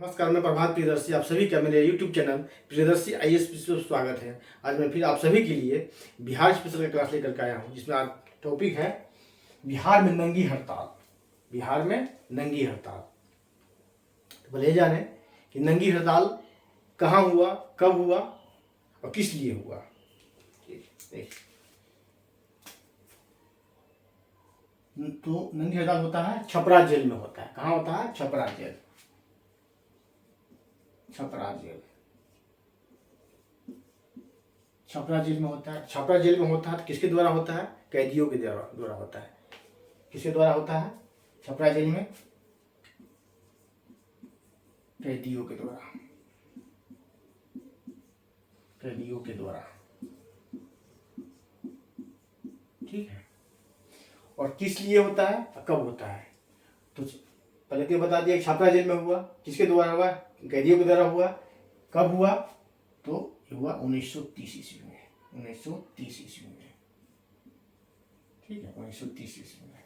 नमस्कार, मैं प्रभात प्रियदर्शी आप सभी का मेरे YouTube चैनल प्रियदर्शी IAS पर स्वागत है। आज मैं फिर आप सभी के लिए बिहार स्पेशल का क्लास लेकर के आया हूँ, जिसमें आज टॉपिक है बिहार में नंगी हड़ताल। बिहार में नंगी हड़ताल। तो पहले जाने कि नंगी हड़ताल कहाँ हुआ, कब हुआ और किस लिए हुआ। तो नंगी हड़ताल होता है छपरा जेल में होता है। कहाँ होता है? Chhapra jail. Chhapra jail, Chhapra jail में होता है। छपरा जेल में होता है तो किसके द्वारा होता है? कैदियों के द्वारा होता है। किसके द्वारा होता है? छपरा जेल में कैदियों के द्वारा। कैदियों के द्वारा, ठीक है। और किस लिए होता है, कब होता है? तो पहले तो बता दिया छपरा जेल में हुआ। किसके द्वारा हुआ? कैदियों के द्वारा हुआ। कब हुआ? तो हुआ 1930 ईस्वी में। 1930 ईस्वी में, ठीक है। 1930 ईस्वी में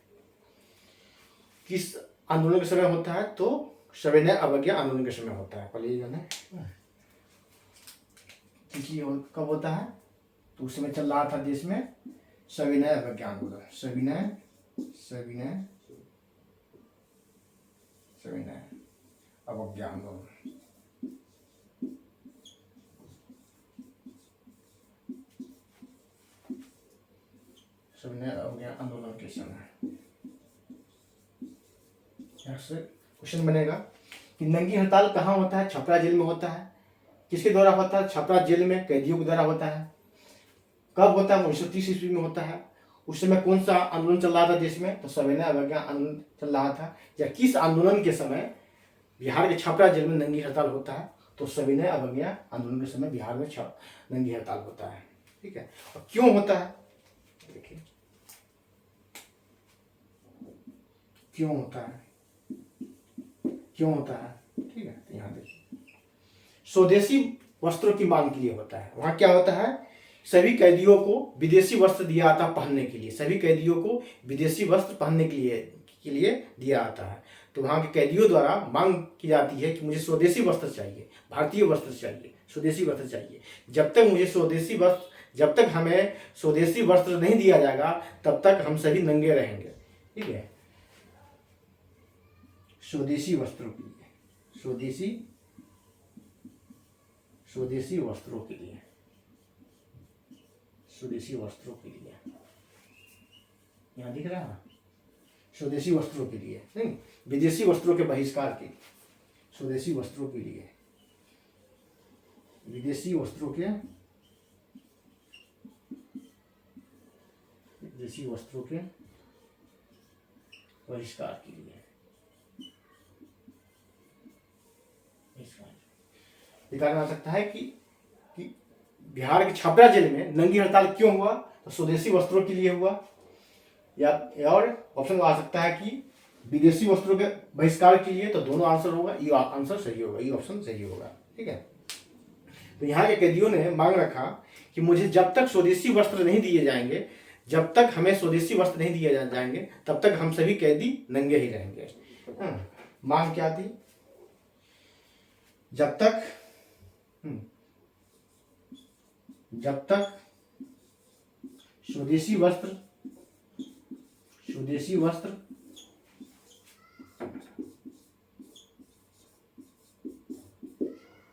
किस आंदोलन के समय होता है? तो सविनय अवज्ञा आंदोलन के समय होता है। पहले जाने इसलिए कब होता है? तो उस समय चल रहा था देश में सविनय अवज्ञा आंदोलन। सविनय सविनय सविनय अवज्ञा आंदोलन। सविनय अवज्ञा आंदोलन के समय यहाँ से क्वेश्चन बनेगा कि नंगी हड़ताल कहाँ होता है? छपरा जेल में होता है। किसके द्वारा होता है? छपरा जेल में कैदियों के द्वारा होता है। कब होता है? 1930 ईस्वी में होता है। उस समय कौन सा आंदोलन चल रहा था देश में? तो सविनय अवज्ञा आंदोलन चल रहा था। या किस आंदोलन के समय बिहार के छपरा जेल में नंगी हड़ताल होता है? तो सविनय अवज्ञा आंदोलन के समय बिहार में नंगी हड़ताल होता है, ठीक है। और क्यों होता है? देखिए क्यों होता है, क्यों होता है, ठीक है। यहाँ देखिए, स्वदेशी वस्त्रों की मांग के लिए होता है। वहां क्या होता है? सभी कैदियों को विदेशी वस्त्र दिया जाता है पहनने के लिए। सभी कैदियों को विदेशी वस्त्र पहनने के लिए दिया जाता है। तो वहां के कैदियों द्वारा मांग की जाती है कि मुझे स्वदेशी वस्त्र चाहिए, भारतीय वस्त्र चाहिए, स्वदेशी वस्त्र चाहिए। जब तक मुझे स्वदेशी वस्त्र, जब तक हमें स्वदेशी वस्त्र नहीं दिया जाएगा, तब तक हम सभी नंगे रहेंगे, ठीक है। स्वदेशी वस्त्रों के लिए, स्वदेशी वस्त्रों के लिए, स्वदेशी वस्त्रों के लिए, यहां दिख रहा है स्वदेशी वस्त्रों के लिए, नहीं विदेशी वस्त्रों के बहिष्कार के, स्वदेशी वस्त्रों के लिए, विदेशी वस्त्रों के, विदेशी वस्त्रों के बहिष्कार के लिए। देखा जा सकता है कि बिहार के छपरा जेल में नंगी हड़ताल क्यों हुआ? तो स्वदेशी वस्त्रों के लिए हुआ। या और ऑप्शन आ सकता है कि विदेशी वस्त्रों के बहिष्कार के लिए। तो दोनों आंसर होगा, ये आंसर सही होगा, ये ऑप्शन सही होगा, ठीक है। तो यहाँ के कैदियों ने मांग रखा कि मुझे जब तक स्वदेशी वस्त्र नहीं दिए जाएंगे, जब तक हमें स्वदेशी वस्त्र नहीं दिए जाएंगे, तब तक हम सभी कैदी नंगे ही रहेंगे। मांग क्या थी? जब तक स्वदेशी वस्त्र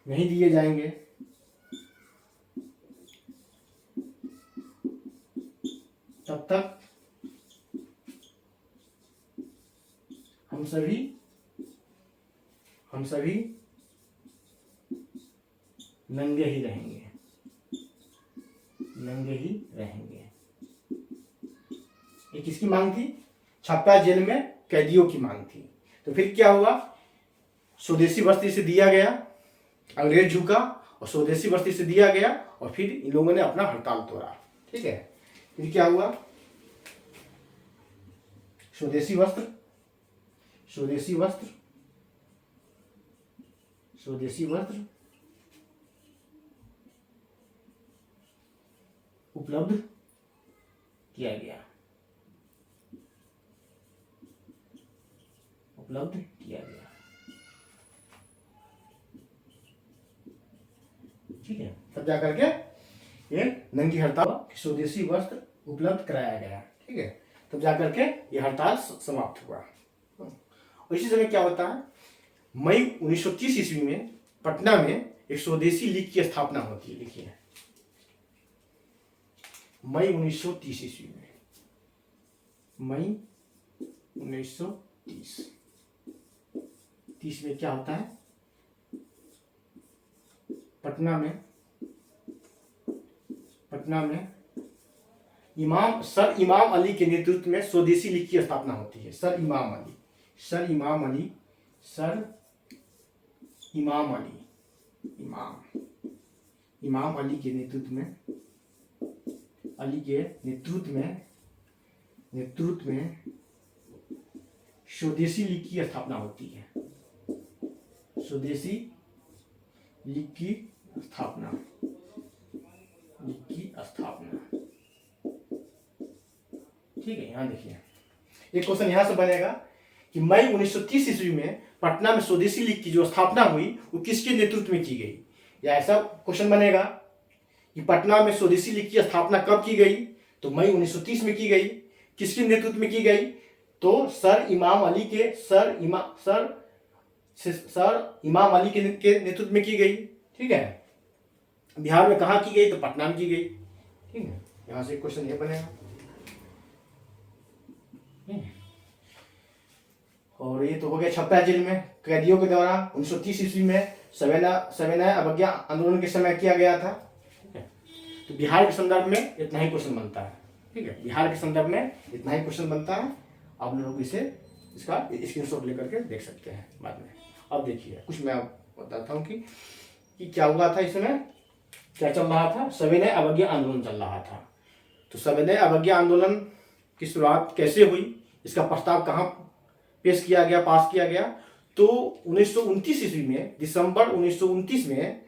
नहीं दिए जाएंगे, तब तक हम सभी नंगे ही रहेंगे, नंगे ही रहेंगे। ये किसकी मांग थी? छपरा जेल में कैदियों की मांग थी। तो फिर क्या हुआ? स्वदेशी वस्त्र से दिया गया, अंग्रेज झुका और स्वदेशी वस्त्र से दिया गया, और फिर इन लोगों ने अपना हड़ताल तोड़ा, ठीक है। फिर क्या हुआ? स्वदेशी वस्त्र उपलब्ध किया गया, उपलब्ध किया गया। ठीक है, तब जा करके ये नंगी हड़ताल स्वदेशी वस्त्र उपलब्ध कराया गया, ठीक है, तब जा करके ये हड़ताल समाप्त हुआ। और इसी समय क्या होता है, मई 1930 ईस्वी में पटना में एक स्वदेशी लीग की स्थापना होती है। लिखिए मई 1930 ईस्वी में, मई 1930 में क्या होता है, पटना में सर इमाम अली के नेतृत्व में स्वदेशी लीग की स्थापना होती है। सर इमाम अली के नेतृत्व में स्वदेशी लीग की स्थापना होती है। स्वदेशी लीग की स्थापना ठीक है। यहां देखिए एक क्वेश्चन यहां से बनेगा कि मई 1930 ईस्वी में पटना में स्वदेशी लीग की जो स्थापना हुई वो किसके नेतृत्व में की गई, या ऐसा क्वेश्चन बनेगा कि पटना में स्वदेशी लीग की स्थापना कब की गई, तो मई 1930 में की गई। किसके नेतृत्व में की गई, तो सर इमाम अली के नेतृत्व में की गई, ठीक है। बिहार में कहाँ की गई, तो पटना में की गई, ठीक है। यहां से क्वेश्चन ये बनेगा। और ये तो हो गया छप्पा जेल में कैदियों के द्वारा 1930 ईस्वी में सविनय अवज्ञा आंदोलन के समय किया गया था, ठीक है। तो बिहार के संदर्भ में इतना ही क्वेश्चन बनता है, ठीक है। बिहार के संदर्भ में इतना ही क्वेश्चन बनता है। आप लोग इसका स्क्रीनशॉट लेकर के देख सकते हैं बाद में। अब देखिए कुछ मैं बताता हूँ कि क्या हुआ था, इसमें क्या चल रहा था, सविनय अवज्ञा आंदोलन चल रहा था। तो सविनय अवज्ञा आंदोलन की शुरुआत कैसे हुई, इसका प्रस्ताव कहाँ पेश किया गया, पास किया गया, तो 1929 ईस्वी में, दिसंबर 1929 में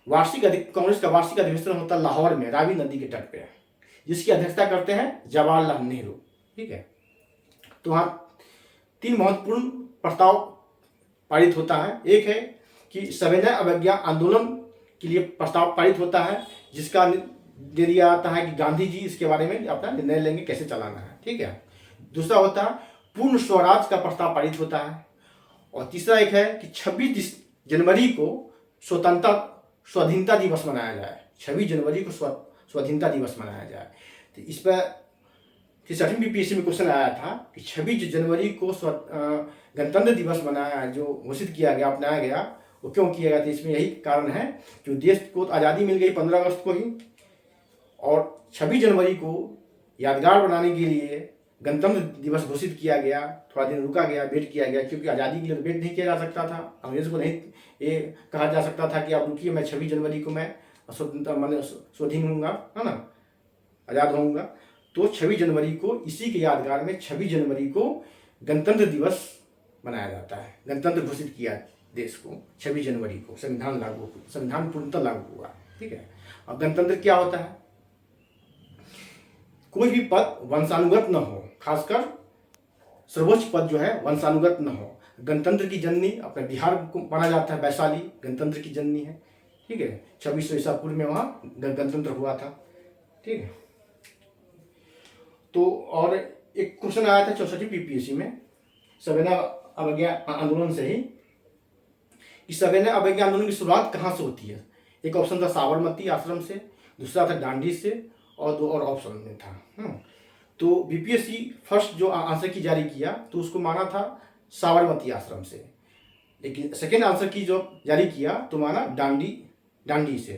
कांग्रेस का वार्षिक अधिवेशन होता है लाहौर में, रावी नदी के तट पे, जिसकी अध्यक्षता करते हैं जवाहरलाल नेहरू, ठीक है। तो वहाँ 3 महत्वपूर्ण प्रस्ताव पारित होता है। एक है कि सविनय अवज्ञा आंदोलन के लिए प्रस्ताव पारित होता है, जिसका दे दिया जाता है कि गांधी जी इसके बारे में अपना निर्णय लेंगे कैसे चलाना है, ठीक है। दूसरा होता है पूर्ण स्वराज का प्रस्ताव पारित होता है। और तीसरा एक है कि 26 जनवरी को स्वाधीनता दिवस मनाया जाए, 26 जनवरी को स्वाधीनता दिवस मनाया जाए। तो इस पर 60वीं बीपीएससी में क्वेश्चन आया था कि 26 जनवरी को गणतंत्र दिवस मनाया, जो घोषित किया गया, अपनाया गया, वो क्यों किया गया था। इसमें यही कारण है कि देश को आज़ादी मिल गई 15 अगस्त को ही, और 26 जनवरी को यादगार बनाने के लिए गणतंत्र दिवस घोषित किया गया। थोड़ा दिन रुका गया, वेट किया गया, क्योंकि आज़ादी के लिए वेट नहीं किया जा सकता था। अंग्रेज को नहीं ये कहा जा सकता था कि आप रुकिए, मैं 26 जनवरी को मैं स्वाधीन होऊंगा, है ना, आज़ाद होऊंगा। तो 26 जनवरी को, इसी के यादगार में 26 जनवरी को गणतंत्र दिवस मनाया जाता है। गणतंत्र घोषित किया देश को 26 जनवरी को, संविधान पूर्णतः लागू हुआ, ठीक है। अब गणतंत्र क्या होता है, कोई भी पद वंशानुगत न हो, खासकर सर्वोच्च पद जो है वंशानुगत न हो। गणतंत्र की जननी अपने बिहार को माना जाता है, वैशाली गणतंत्र की जननी है, ठीक है। 2600 ईसा पूर्व में वहाँ गणतंत्र हुआ था, ठीक है। तो और एक क्वेश्चन आया था 64वीं बीपीएससी में सविनय अवज्ञा आंदोलन से ही, कि सविनय अवज्ञा आंदोलन की शुरुआत कहाँ से होती है। एक ऑप्शन था साबरमती आश्रम से, दूसरा था डांडी से, और 2 और ऑप्शन में था। तो बीपीएससी फर्स्ट जो आंसर की जारी किया तो उसको माना था साबरमती आश्रम से, लेकिन सेकेंड आंसर की जो जारी किया तो माना डांडी से,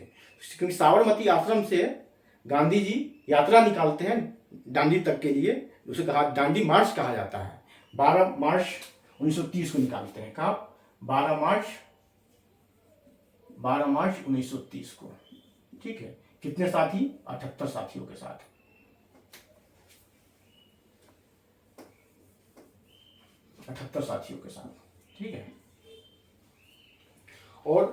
क्योंकि साबरमती आश्रम से गांधी जी यात्रा निकालते हैं डांडी तक के लिए, उसे कहा दांडी मार्च कहा जाता है। 12 मार्च 1930 को निकालते हैं, कहा 12 मार्च 1930 को, ठीक है। कितने साथी, 78 साथियों के साथ, 78 साथियों के साथ, ठीक है। और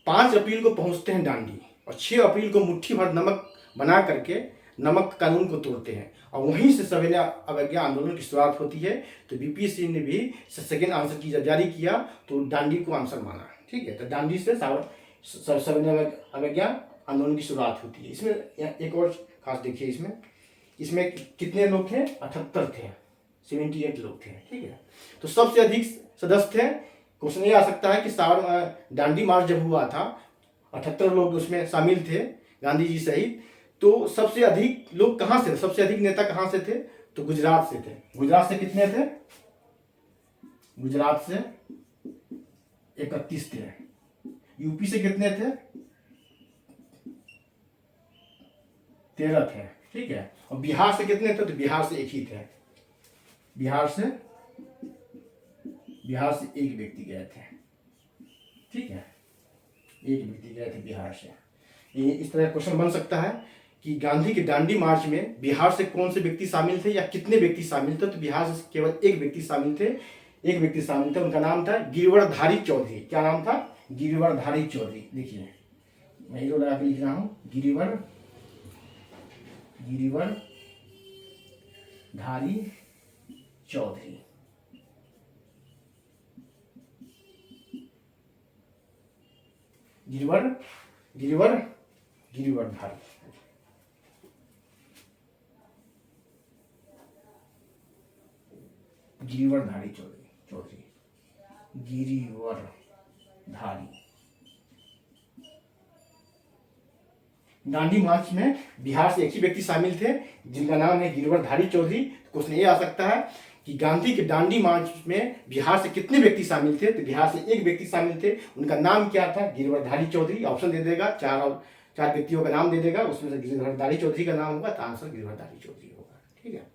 5 अप्रैल को पहुंचते हैं डांडी, और 6 अप्रैल को मुट्ठी भर नमक बना करके नमक कानून को तोड़ते हैं, और वहीं से सविनय अवज्ञा आंदोलन की शुरुआत होती है। तो बीपीएससी ने भी सेकेंड आंसर की जब जारी किया तो डांडी को आंसर माना, ठीक है। तो डांडी से सविनय अवज्ञा आंदोलन की शुरुआत होती है। इसमें एक और खास देखिए, इसमें कितने लोग थे? 78 थे, 78 लोग थे, ठीक है। तो सबसे अधिक सदस्य थे। क्वेश्चन ये आ सकता है कि दांडी मार्च जब हुआ था 78 लोग उसमें शामिल थे, गांधी जी सहित। तो सबसे अधिक लोग कहाँ से, सबसे अधिक नेता कहाँ से थे? तो गुजरात से थे। गुजरात से कितने थे? गुजरात से 31 थे। यूपी से कितने थे? 13 थे, ठीक है। और बिहार से कितने थे? तो बिहार से एक ही थे। बिहार से एक व्यक्ति गए थे, ठीक है, एक व्यक्ति गए थे बिहार से। ये इस तरह क्वेश्चन बन सकता है कि गांधी के दांडी मार्च में बिहार से कौन से व्यक्ति शामिल थे या कितने व्यक्ति शामिल थे? तो बिहार से केवल एक व्यक्ति शामिल थे, उनका नाम था गिरिवरधारी चौधरी। क्या नाम था? गिरिवरधारी चौधरी। देखिए मैं हीरो लगा के लिख रहा हूं, गिरिवरधारी चौधरी। गिरिवरधारी चौधरी। दांडी मार्च में बिहार से एक ही व्यक्ति शामिल थे, जिनका नाम है गिरिवरधारी चौधरी। क्वेश्चन ये आ सकता है कि गांधी के दांडी मार्च में बिहार से कितने व्यक्ति शामिल थे? तो बिहार से एक व्यक्ति शामिल थे, उनका नाम क्या था? गिरिवरधारी चौधरी। ऑप्शन दे देगा, चार व्यक्तियों का नाम दे देगा, उसमें से गिरिवरधारी चौधरी का नाम होगा, तो आंसर गिरिवरधारी चौधरी होगा, ठीक है।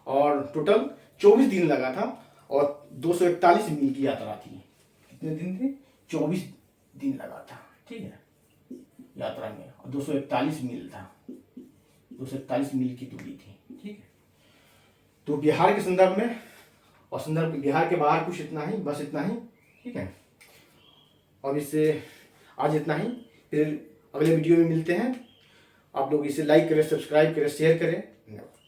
और टोटल 24 दिन लगा था और 241 मील की यात्रा थी। कितने दिन थे? 24 दिन लगा था, ठीक है, यात्रा में। और 241 मील था, 241 मील की दूरी थी, ठीक है। तो बिहार के संदर्भ में और बिहार के बाहर कुछ इतना ही, बस इतना ही, ठीक है। और इससे आज इतना ही, फिर अगले वीडियो में मिलते हैं। आप लोग इसे लाइक करें, सब्सक्राइब करें, शेयर करें। धन्यवाद।